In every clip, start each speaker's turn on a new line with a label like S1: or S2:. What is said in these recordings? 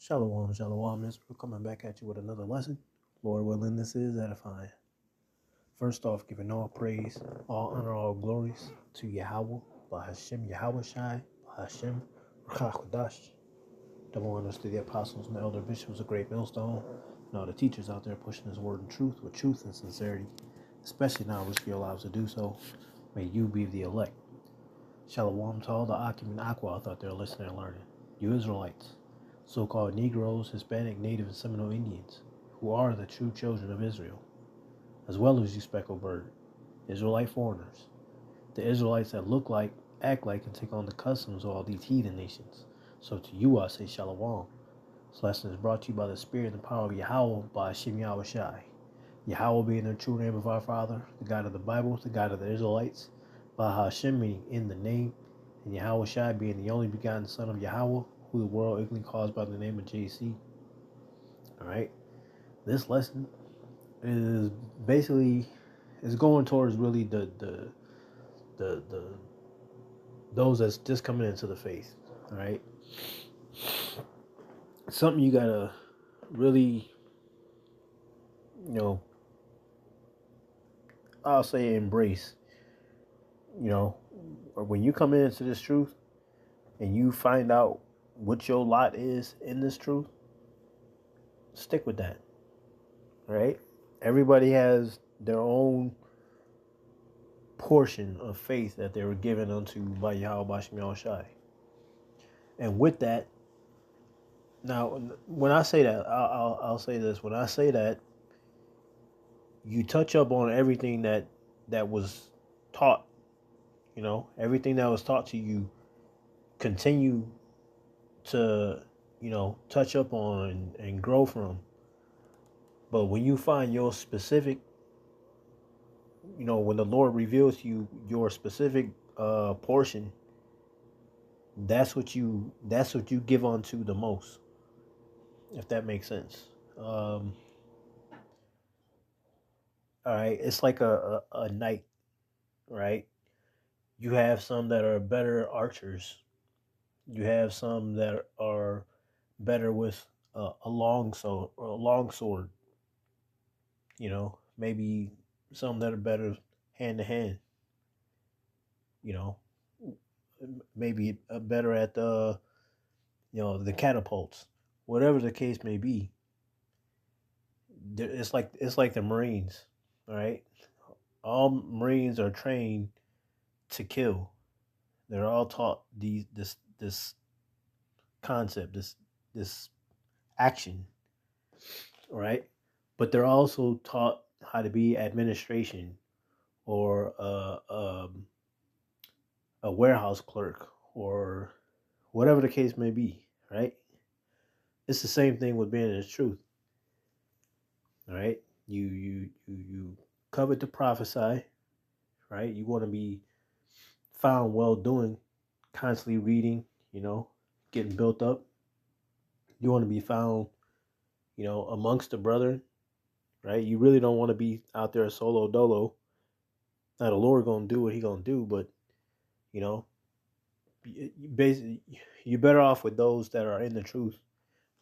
S1: Shalom, shalom. We're coming back at you with another lesson. Lord willing, this is edifying. First off, giving all praise, all honor, all glories to Yahweh, Bahashem Yahweh Shai, Bahashem Ruach Double honors to the apostles and the elder bishops of Great Millstone, and all the teachers out there pushing His word and truth with truth and sincerity, especially now which He allows to do so. May you be the elect. Shalom to all the Akim and Aqua out there listening and learning. You Israelites, so-called Negroes, Hispanic, Native, and Seminole Indians, who are the true children of Israel, as well as you speckled bird, Israelite foreigners, the Israelites that look like, act like, and take on the customs of all these heathen nations. So to you I say Shalom. This lesson is brought to you by the Spirit and power of Yahweh by Hashem Yahweh Shai. Yahweh being the true name of our Father, the God of the Bible, the God of the Israelites, by Hashem meaning in the name, and Yahweh Shai being the only begotten Son of Yahweh, who the world ignorantly calls by the name of JC. Alright? This lesson is basically going towards really the those that's just coming into the faith. Alright? Something you gotta really, I'll say embrace. Or when you come into this truth and you find out what your lot is in this truth, stick with that. Right? Everybody has their own portion of faith that they were given unto by Yahweh Bashem Yahushai. And with that, now when I say that, I'll say this. When I say that, you touch up on everything that was taught. Everything that was taught to you, continue to, touch up on and grow from. But when you find your specific, when the Lord reveals to you your specific portion, that's what you give unto the most, if that makes sense. All right, it's like a knight, right? You have some that are better archers. You have some that are better with a long sword. Maybe some that are better hand to hand. Maybe better at the catapults. Whatever the case may be, it's like the Marines, all right? All Marines are trained to kill. They're all taught this concept, this action, all right? But they're also taught how to be administration or a warehouse clerk or whatever the case may be, right? It's the same thing with being in the truth. All right, you covet to prophesy, right? You want to be found well doing, constantly reading, getting built up. You want to be found, amongst the brethren, right? You really don't want to be out there solo dolo. Now the Lord gonna do what He gonna do, but basically you're better off with those that are in the truth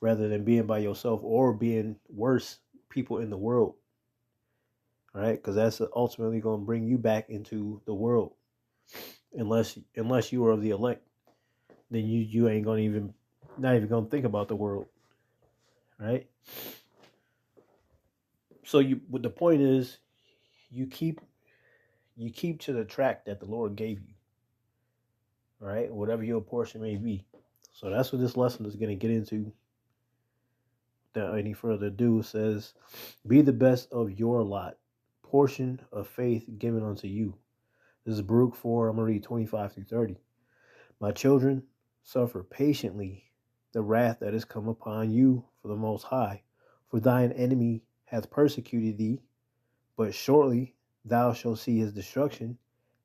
S1: rather than being by yourself or being worse people in the world. All right, because that's ultimately going to bring you back into the world. Unless you are of the elect, then you ain't going to not even going to think about the world. Right? So what the point is, you keep to the track that the Lord gave you. All right, whatever your portion may be. So that's what this lesson is going to get into. Without any further ado, it says, "Be the best of your lot, portion of faith given unto you." This is Baruch 4. I'm going to read 25 through 30. "My children, suffer patiently the wrath that is come upon you for the Most High. For thine enemy hath persecuted thee, but shortly thou shalt see his destruction,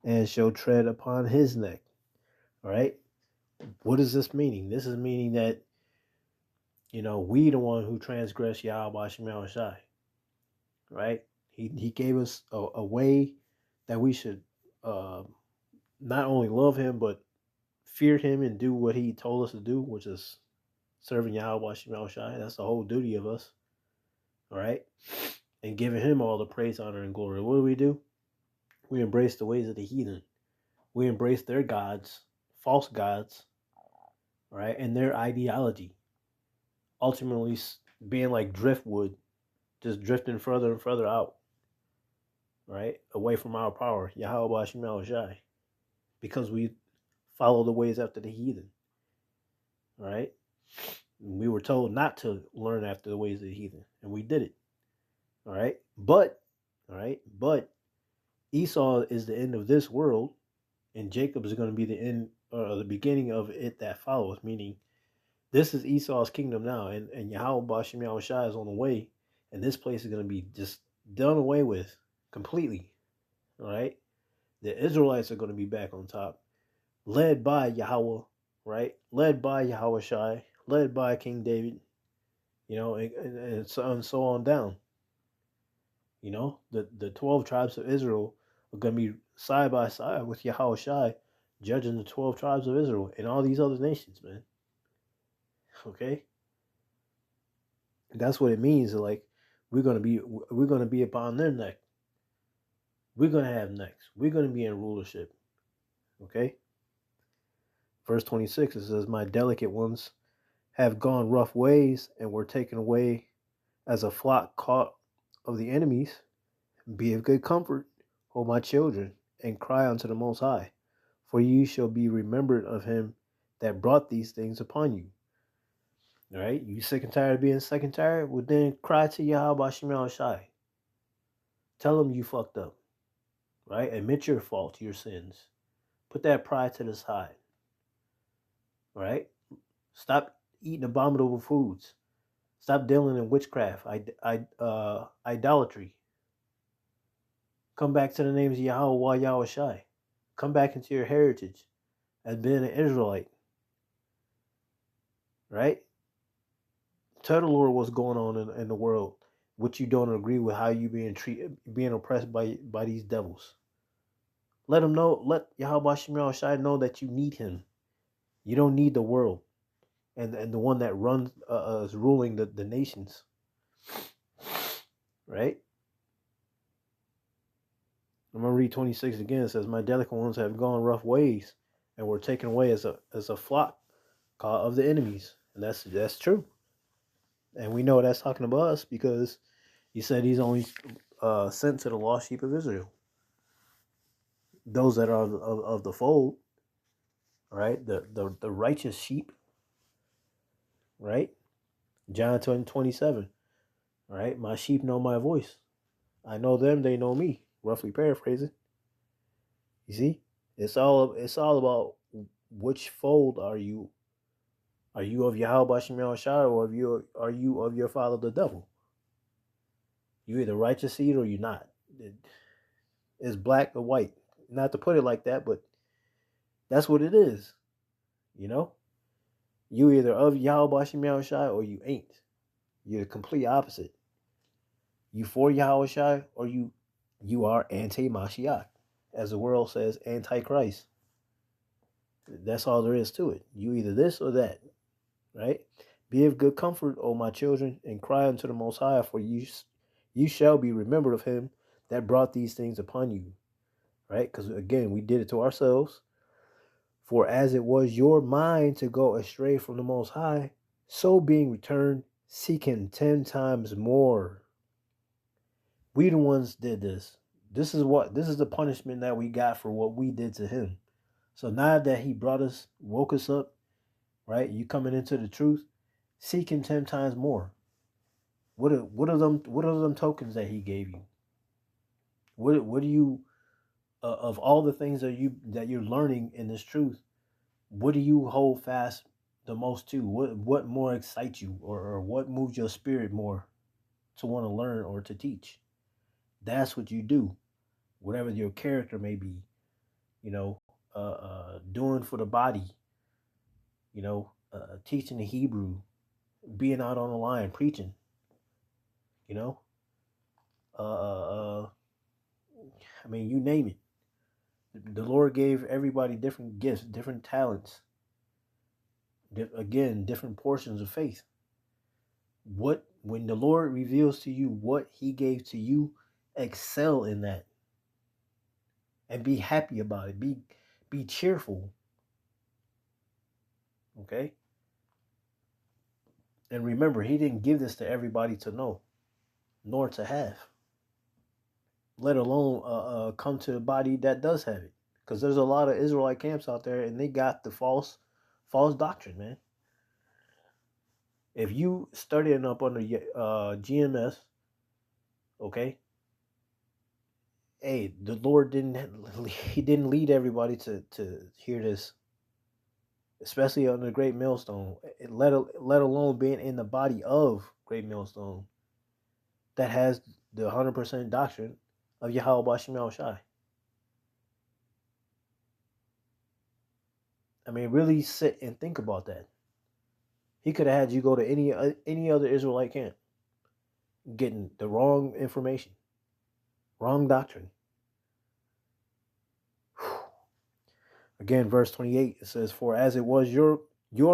S1: and shalt tread upon his neck." All right? What is this meaning? This is meaning that, we the one who transgressed Yahweh Shema Shai. Right? He gave us a way that we should not only love him, but fear him and do what he told us to do, which is serving Yahweh Shema Shai. That's the whole duty of us. All right. And giving him all the praise, honor, and glory. What do? We embrace the ways of the heathen. We embrace their gods, false gods, right? And their ideology. Ultimately being like driftwood, just drifting further and further out, right? Away from our power. Yahweh Shema Shai. Because we follow the ways after the heathen. Right? We were told not to learn after the ways of the heathen, and we did it. All right. But Esau is the end of this world, and Jacob is going to be the end or the beginning of it that follows, meaning this is Esau's kingdom now, and Yahweh Bashim Yahushua is on the way, and this place is going to be just done away with completely. All right. The Israelites are going to be back on top, led by Yahweh, right? Led by Yahweh Shai, led by King David, and so on down. The 12 tribes of Israel are going to be side by side with Yahweh Shai, judging the 12 tribes of Israel and all these other nations, man. Okay? That's what it means. Like, we're going to be upon their neck. We're going to have necks. We're going to be in rulership. Okay? Verse 26, it says, my delicate ones have gone rough ways and were taken away as a flock caught of the enemies. Be of good comfort, O my children, and cry unto the Most High, for ye shall be remembered of him that brought these things upon you. All right? You sick and tired of being sick and tired? Well, then cry to Yahweh Shema Shai. Tell him you fucked up. Right? Admit your fault, your sins. Put that pride to the side. Right? Stop eating abominable foods. Stop dealing in witchcraft, idolatry. Come back to the names of Yahweh Yahweh Shai. Come back into your heritage as being an Israelite. Right? Tell the Lord what's going on in the world. What you don't agree with, how you being oppressed by these devils. Let him know. Let Yahweh Shema Shai know that you need him. You don't need the world and the one that runs is ruling the nations. Right? I'm gonna read 26 again. It says, my delicate ones have gone rough ways and were taken away as a flock of the enemies. And that's true. And we know that's talking about us because he said he's only sent to the lost sheep of Israel. Those that are of the fold, right? The righteous sheep, right? John 27, right? My sheep know my voice. I know them, they know me. Roughly paraphrasing. You see? It's all about which fold are you. Are you of Yahweh Shema Shai, or are you of your father the devil? You either righteous seed or you're not. It's black or white. Not to put it like that, but that's what it is. You either of Yahweh Shema Shai or you ain't. You're the complete opposite. You for Yahweh Shai or you are anti-Mashiach. As the world says, anti-Christ. That's all there is to it. You either this or that. Right? Be of good comfort, O my children, and cry unto the Most High, for you shall be remembered of him that brought these things upon you. Right? Because again, we did it to ourselves. For as it was your mind to go astray from the Most High, so being returned, seek him 10 times more. We the ones did this. This is the punishment that we got for what we did to him. So now that he woke us up, right? You coming into the truth, seek him 10 times more. What are them tokens that he gave you? What do you of all the things that you're learning in this truth? What do you hold fast the most to? What more excites you, or what moves your spirit more to want to learn or to teach? That's what you do. Whatever your character may be, doing for the body, teaching the Hebrew, being out on the line, preaching, I mean, you name it. The Lord gave everybody different gifts, different talents. Again, different portions of faith. When the Lord reveals to you what he gave to you, excel in that and be happy about it. Be cheerful. Okay? And remember, he didn't give this to everybody to know, nor to have, let alone come to a body that does have it. Because there's a lot of Israelite camps out there, and they got the false doctrine, man. If you studying up under GMS, okay, hey, the Lord didn't lead everybody to hear this, especially under the Great Millstone. Let alone being in the body of Great Millstone that has the 100% doctrine of Yahweh Bashim Al Shai. I mean, really sit and think about that. He could have had you go to any other Israelite camp, getting the wrong information, wrong doctrine. Again, verse 28, it says, "For as it was your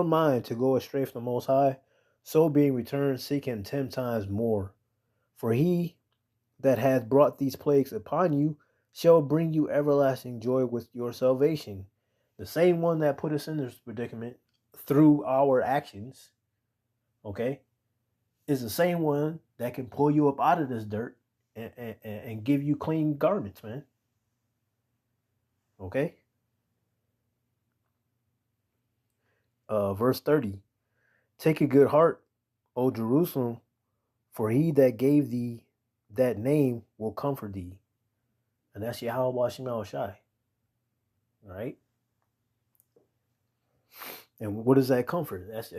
S1: mind to go astray from the Most High, so being returned, seek him 10 times more. For he that hath brought these plagues upon you shall bring you everlasting joy with your salvation." The same one that put us in this predicament through our actions, okay, is the same one that can pull you up out of this dirt and give you clean garments, man. Okay? Verse 30. "Take a good heart, O Jerusalem, for he that gave thee that name will comfort thee." And that's Yahweh Shema Shai. All right? And what is that comfort? That's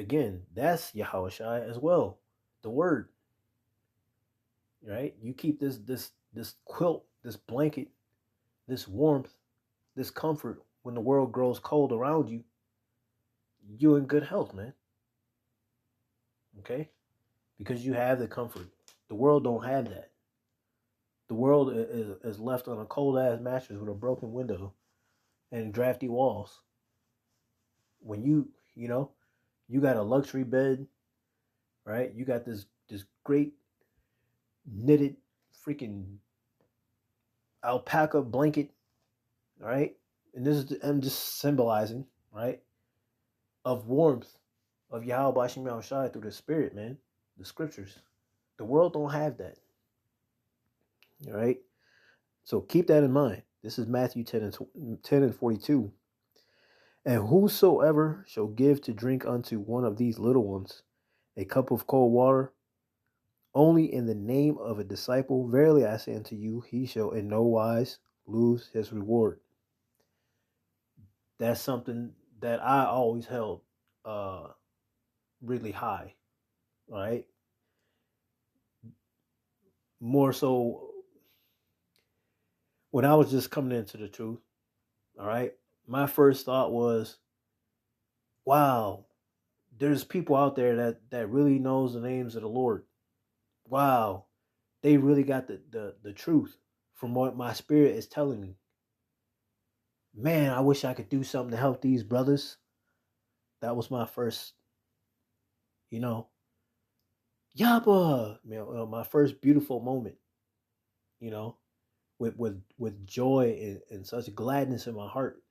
S1: Yahweh Shai as well. The word. Right? You keep this quilt, this blanket, this warmth, this comfort when the world grows cold around you, you in good health, man. Okay? Because you have the comfort. The world don't have that. The world is left on a cold ass mattress with a broken window and drafty walls. When you got a luxury bed, right? You got this great knitted freaking alpaca blanket, right? And I'm just symbolizing, right, of warmth of Yahweh Bashim Al Shai through the spirit, man. The scriptures. The world don't have that. All right? So keep that in mind. This is Matthew 10 and 42. "And whosoever shall give to drink unto one of these little ones a cup of cold water, only in the name of a disciple, verily I say unto you, he shall in no wise lose his reward." That's something that I always held really high, right? More so when I was just coming into the truth, all right? My first thought was, wow, there's people out there that really knows the names of the Lord. Wow, they really got the truth from what my spirit is telling me. Man, I wish I could do something to help these brothers. That was my first, Yabba, my first beautiful moment, with joy and such gladness in my heart.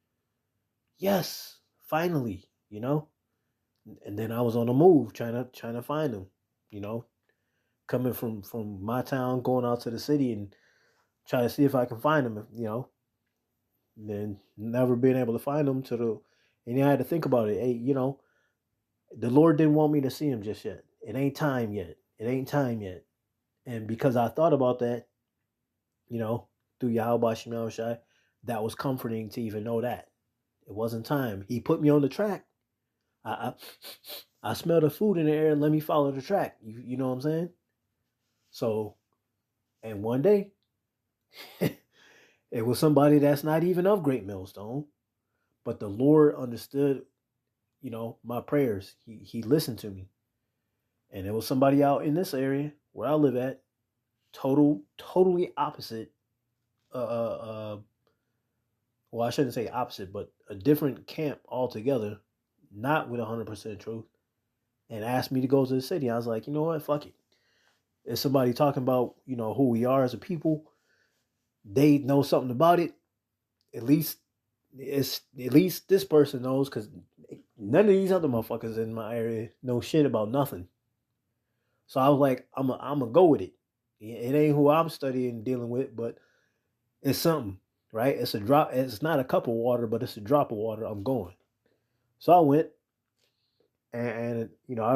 S1: Yes, finally, And then I was on the move trying to find them, coming from my town, going out to the city and trying to see if I can find them, And then never being able to find them and I had to think about it. Hey, the Lord didn't want me to see him just yet. It ain't time yet. It ain't time yet. And because I thought about that, through Yahweh Shema Shai, that was comforting to even know that. It wasn't time. He put me on the track. I smell the food in the air and let me follow the track. You know what I'm saying? So, and one day, it was somebody that's not even of Great Millstone, but the Lord understood, my prayers. He listened to me. And it was somebody out in this area where I live at, totally opposite. Well, I shouldn't say opposite, but a different camp altogether not with 100% truth, and asked me to go to the city. I was like, you know what, fuck it. If somebody talking about, who we are as a people, they know something about it. At least this person knows, because none of these other motherfuckers in my area know shit about nothing. So I was like, I'm gonna go with it. It ain't who I'm studying and dealing with, but it's something, right? It's a drop. It's not a cup of water, but it's a drop of water. I'm going. So I went, and I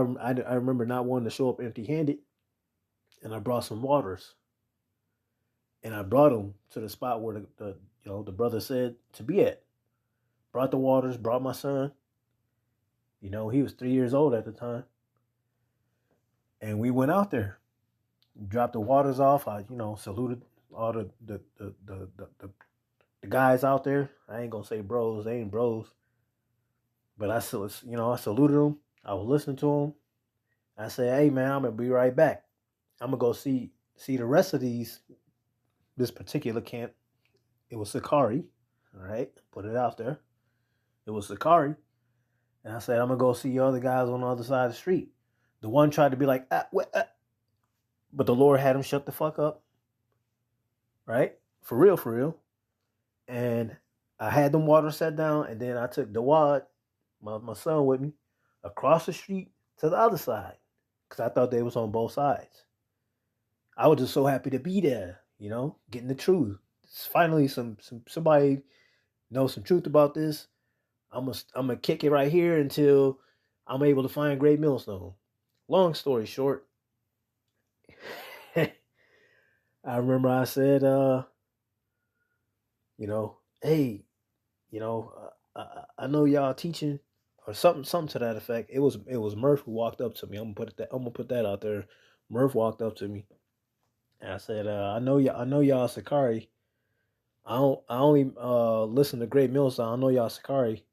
S1: remember not wanting to show up empty-handed, and I brought some waters, and I brought them to the spot where the brother said to be at. Brought the waters, brought my son. He was 3 years old at the time, and we went out there, dropped the waters off. I saluted all the guys out there. I ain't gonna say bros, they ain't bros, but I saluted them. I was listening to them. I said, "Hey man, I'm gonna be right back. I'm gonna go see the rest of this particular camp." It was Sakari, all right. Put it out there. It was Sakari, and I said, "I'm gonna go see your other guys on the other side of the street." The one tried to be like, but the Lord had him shut the fuck up, right? For real, for real. And I had them water set down, and then I took Dawad, my son, with me across the street to the other side, because I thought they was on both sides. I was just so happy to be there, getting the truth. It's finally somebody knows some truth about this. I'm gonna kick it right here until I'm able to find Great Millstone. Long story short, I remember I said, hey, I know y'all teaching, or something to that effect. It was Murph who walked up to me. I'm gonna put that out there. Murph walked up to me, and I said, I know y'all Sakari. I only listen to Great Millstone. I know y'all Sakari.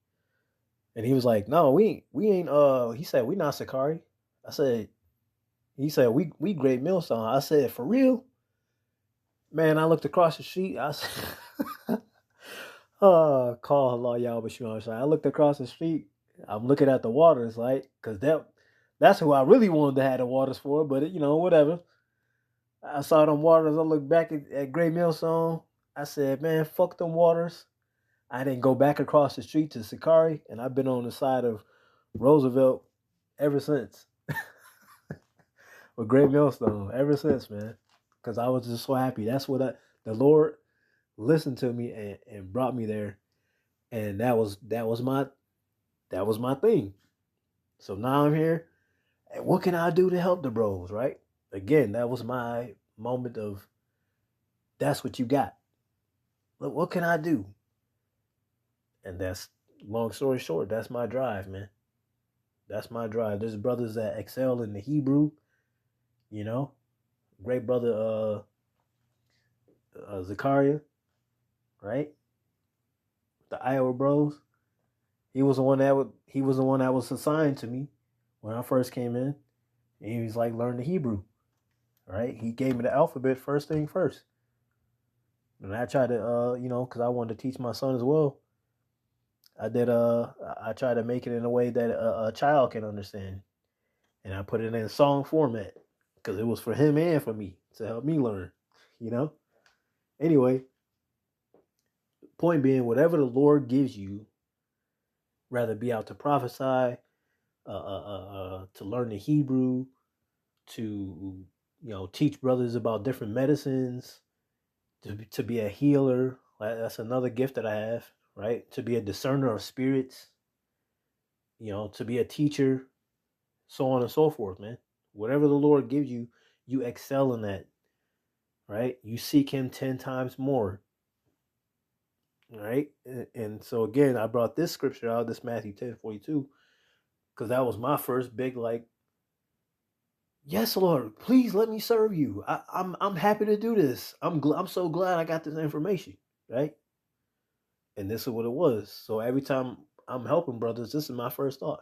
S1: And he was like, "No, we ain't." He said, "We not Sakari." He said, "We Great Millstone." I said, "For real?" Man, I looked across the street. I said, call Allah y'all, but I looked across the street. I'm looking at the waters, like, cause that's who I really wanted to have the waters for. But whatever. I saw them waters. I looked back at Great Millstone. I said, "Man, fuck them waters." I didn't go back across the street to Sakari, and I've been on the side of Roosevelt ever since. With Great Millstone ever since, man. Because I was just so happy. That's what the Lord listened to me and brought me there, and that was my thing. So now I'm here, and what can I do to help the bros? Right? Again, that was my moment of, that's what you got. Look, what can I do? And that's, long story short, that's my drive, man. That's my drive. There's brothers that excel in the Hebrew, great brother Zachariah, right? The Iowa Bros. He was the one that was assigned to me when I first came in, and he was like, learn the Hebrew, right? He gave me the alphabet first thing first, and I tried to because I wanted to teach my son as well. I tried to make it in a way that a child can understand, and I put it in song format because it was for him and for me to help me learn, Anyway, point being, whatever the Lord gives you, rather be out to prophesy, to learn the Hebrew, to teach brothers about different medicines, to be a healer. That's another gift that I have, right? To be a discerner of spirits, to be a teacher, so on and so forth, man. Whatever the Lord gives you, you excel in that, right? You seek Him 10 times more, right? And so again, I brought this scripture out, this Matthew 10:42, because that was my first big, like, yes, Lord, please let me serve you. I'm happy to do this. I'm so glad I got this information, right? And this is what it was. So every time I'm helping brothers, this is my first thought.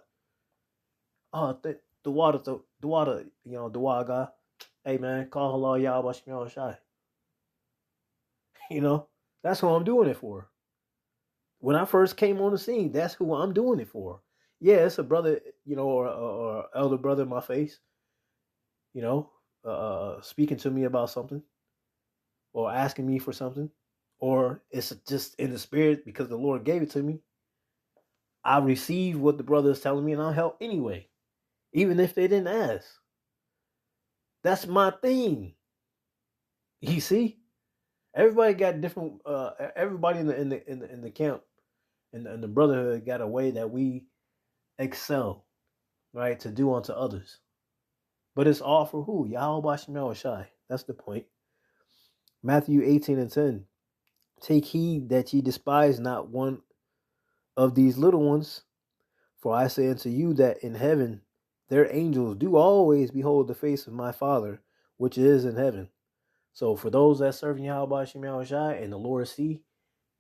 S1: Oh, the water, the water guy. Hey man, call Allah Yahweh Shemel Shai. That's who I'm doing it for. When I first came on the scene, that's who I'm doing it for. Yeah, it's a brother, or elder brother in my face, you know, speaking to me about something or asking me for something, or it's just in the spirit because the Lord gave it to me. I receive what the brother is telling me and I'll help anyway, even if they didn't ask. That's my thing. You see, everybody got different. Everybody in the camp and the brotherhood got a way that we excel, right, to do unto others. But it's all for who? Yahweh Bashim Shai. That's the point. Matthew 18:10. Take heed that ye despise not one of these little ones, for I say unto you that in heaven their angels do always behold the face of my Father which is in heaven. So for those that serve Yahweh Shem Shai and the Lord see,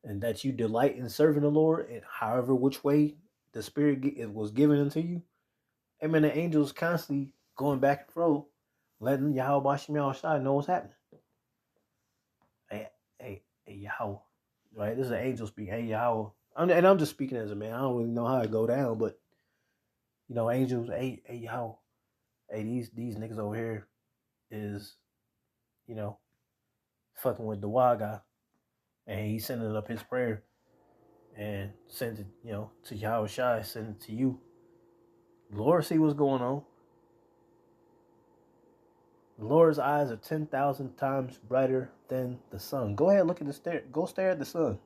S1: and that you delight in serving the Lord, and however which way the Spirit it was given unto you, amen, the angels constantly going back and forth, letting Yahweh Shem Shai know what's happening. Hey, Yahweh. Right? This is an angel speaking. Hey, Yahweh. I'm just speaking as a man. I don't really know how it go down, but angels. Hey, Yahweh. Hey, these niggas over here is, you know, fucking with the wild guy, and he's sending up his prayer and send it, to Yahweh Shai, send it to you. The Lord see what's going on. The Lord's eyes are 10,000 times brighter than the sun. Go ahead, look at the stare. Go stare at the sun.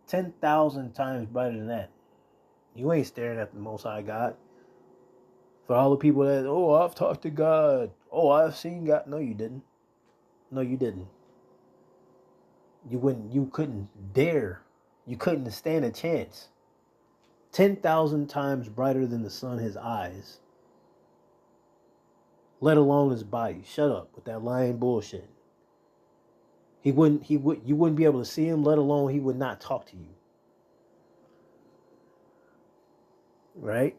S1: 10,000 times brighter than that. You ain't staring at the Most High God. For all the people that, oh, I've talked to God. Oh, I've seen God. No, you didn't. No, you didn't. You couldn't dare. You couldn't stand a chance. 10,000 times brighter than the sun, his eyes. Let alone his body. Shut up with that lying bullshit. You wouldn't be able to see him, let alone he would not talk to you. Right?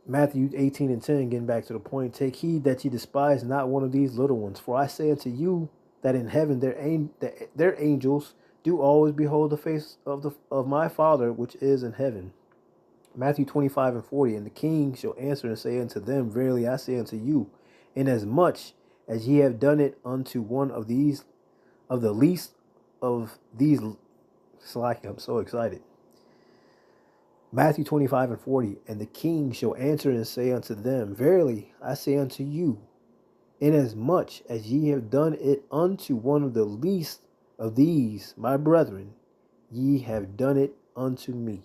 S1: Matthew 18:10, getting back to the point, take heed that ye despise not one of these little ones. For I say unto you that in heaven their angels do always behold the face of my Father which is in heaven. Matthew 25:40, and the king shall answer and say unto them, verily I say unto you, inasmuch as ye have done it unto one of these, of the least of these, I'm so excited. Matthew 25:40, and the king shall answer and say unto them, verily I say unto you, inasmuch as ye have done it unto one of the least of these, my brethren, ye have done it unto me.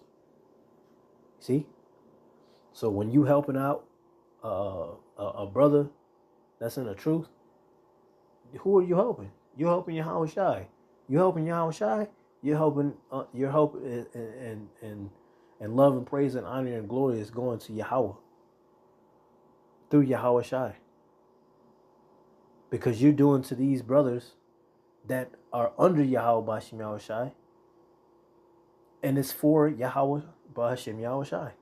S1: See? So when you helping out a brother that's in the truth, who are you helping? You're helping Yahweh Shai. You helping Yahweh Shai. You're helping. Your help and love and praise and honor and glory is going to Yahweh through Yahweh Shai, because you're doing to these brothers that are under Yahweh Bashim Yahweh Shai, and it's for Yahweh Bashim Yahweh Shai.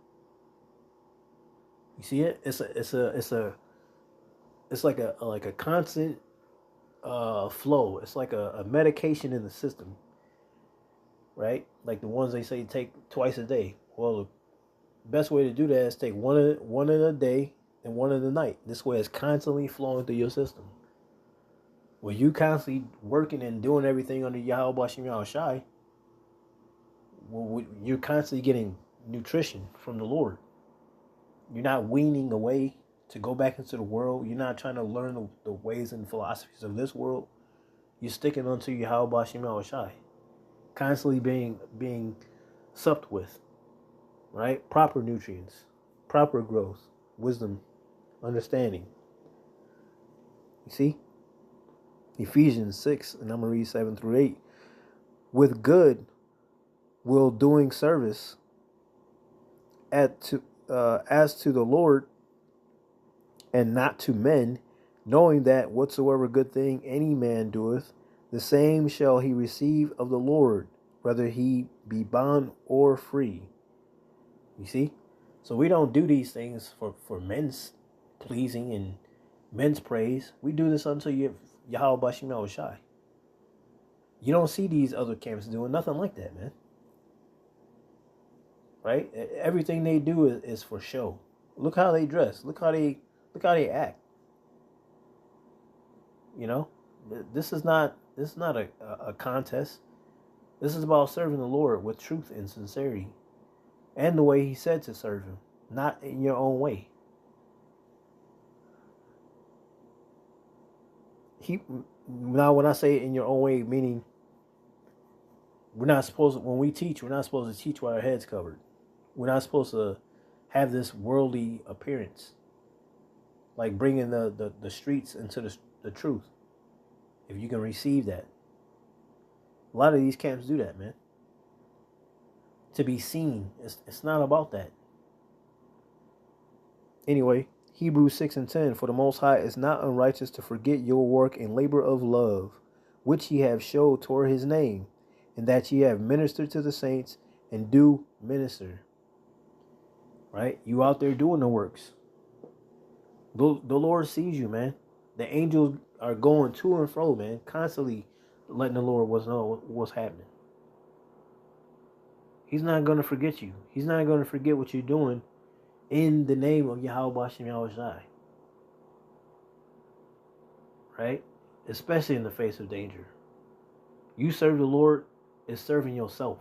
S1: You see it? It's like a constant flow. It's like a medication in the system, right? Like the ones they say take twice a day. Well, the best way to do that is take one in a day and one in the night. This way, it's constantly flowing through your system. When you constantly working and doing everything under Yahweh Bashim Yahweh Shai, you're constantly getting nutrition from the Lord. You're not weaning away to go back into the world. You're not trying to learn the ways and philosophies of this world. You're sticking onto Yahweh Bashim Yahweh Shai, constantly being supped with, right? Proper nutrients, proper growth, wisdom, understanding. You see? Ephesians 6, and I'm going to read 7 through 8. With good will doing service as to the Lord and not to men, knowing that whatsoever good thing any man doeth, the same shall he receive of the Lord, whether he be bond or free. You see? So we don't do these things for men's pleasing and men's praise. We do this unto Yahweh Bashim Yahweh Shai. You don't see these other camps doing nothing like that, man. right? Everything they do is for show. Look how they dress. Look how they act. You know, this is not a contest. This is about serving the Lord with truth and sincerity, and the way He said to serve Him, not in your own way. He Now, when I say in your own way, meaning when we teach, we're not supposed to teach with our heads covered. We're not supposed to have this worldly appearance, like bringing the streets into the truth. If you can receive that, a lot of these camps do that, man. To be seen, it's not about that. Anyway, Hebrews 6:10, for the Most High is not unrighteous to forget your work and labor of love, which ye have showed toward His name, and that ye have ministered to the saints and do minister. Right? You out there doing the works. The Lord sees you, man. The angels are going to and fro, man, constantly letting the Lord know what's happening. He's not going to forget you. He's not going to forget what you're doing in the name of Yahweh Bashem Yahweh Shai. Right? Especially in the face of danger. You serve the Lord is serving yourself.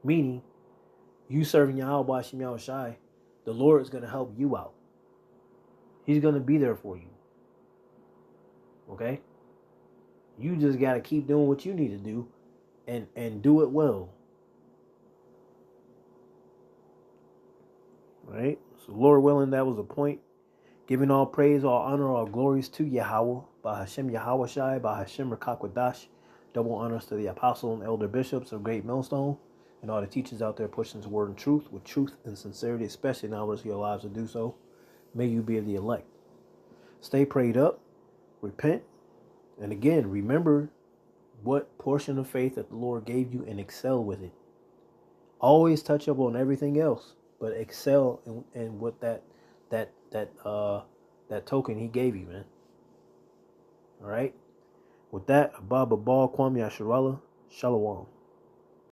S1: Meaning, you serving Yahweh Bashem Yahweh Shai, the Lord is going to help you out. He's going to be there for you. Okay? You just got to keep doing what you need to do and do it well. Right? So, Lord willing, that was the point. Giving all praise, all honor, all glories to Yahweh, by Hashem Yahweh Shai, by Hashem Rakakwadash. Double honors to the apostle and elder bishops of Great Millstone, and all the teachers out there pushing the word and truth with truth and sincerity, especially now we're your lives to do so. May you be the elect. Stay prayed up, repent, and again, remember what portion of faith that the Lord gave you and excel with it. Always touch up on everything else, but excel in what that token He gave you, man. All right. With that, Abba Ball Kwame Yasharala, Shalom.